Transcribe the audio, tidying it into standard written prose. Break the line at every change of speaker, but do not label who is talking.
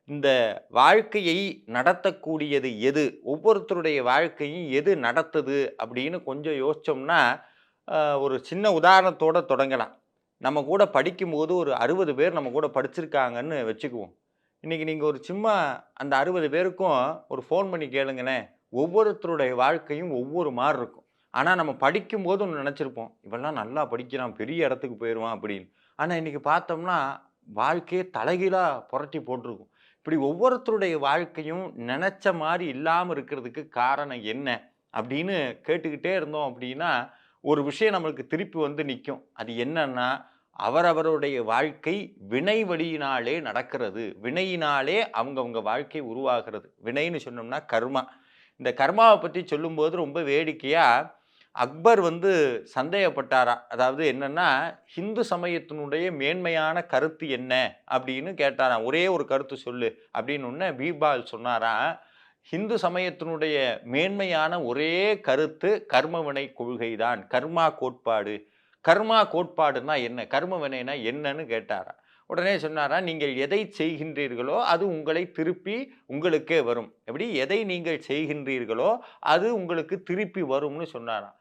இந்த வாழ்க்கையை நடத்தக்கூடியது எது? ஒவ்வொருத்தருடைய வாழ்க்கையும் எது நடத்துது அப்படின்னு கொஞ்சம் யோசிச்சோம்னா, ஒரு சின்ன உதாரணத்தோட தொடங்கலாம். நம்ம கூட படிக்கும்போது ஒரு 60 பேர் நம்ம கூட படிச்சிருக்காங்கன்னு வச்சுக்குவோம். இன்னைக்கு நீங்க ஒரு சும்மா அந்த 60 பேருக்கும் ஒரு ஃபோன் பண்ணி கேளுங்களேன். ஒவ்வொருத்தருடைய வாழ்க்கையும் ஒவ்வொரு மாரி இருக்கும். ஆனா நம்ம படிக்கும்போது ஒண்ணு நெனச்சிருப்போம். இவன்லாம் நல்லா படிக்கிறான், பெரிய இடத்துக்கு போயிருவான் அப்படின்னு. ஆனா இன்னைக்கு பார்த்தோம்னா, வாழ்க்கையே தலைகீழா புரட்டி போட்டிருக்கும். இப்படி ஒவ்வொருத்தருடைய வாழ்க்கையும் நெனச்ச மாரி இல்லாம இருக்கிறதுக்கு காரணம் என்ன? அப்படின்னு கேட்டுக்கிட்டே இருந்தோம் அப்படின்னா, ஒரு விஷயம் நம்மளுக்கு திருப்பி வந்து நிக்கும். அது என்னன்னா, அவரவருடைய வாழ்க்கை வினை வழியினாலே நடக்கிறது. வினையினாலே அவங்கவங்க வாழ்க்கை உருவாகிறது. வினைன்னு சொன்னோம்னா கர்மா. இந்த கர்மாவ பத்தி சொல்லும்போது ரொம்ப வேடிக்கையா, அக்பர் வந்து சந்தேகப்பட்டாராம். அதாவது என்னன்னா, "ஹிந்து சமயத்தினுடைய மேன்மையான கருத்து என்ன?" அப்படின்னு கேட்டாராம். "ஒரே ஒரு கருத்து சொல்லு." அப்படின்னோனே பீர்பால் சொன்னாராம், "ஹிந்து சமயத்தினுடைய மேன்மையான ஒரே கருத்து கர்மவினை கொள்கைதான். கர்மா கோட்பாடு." கர்மா கோட்பாடுன்னா என்ன? கர்ம வினைனா என்னன்னு கேட்டாராம். உடனே சொன்னாராம், "நீங்கள் எதை செய்கின்றீர்களோ, அது உங்களை திருப்பி உங்களுக்கே வரும்." எப்படி? எதை நீங்கள் செய்கின்றீர்களோ, அது உங்களுக்கு திருப்பி வரும்னு சொன்னாராம்.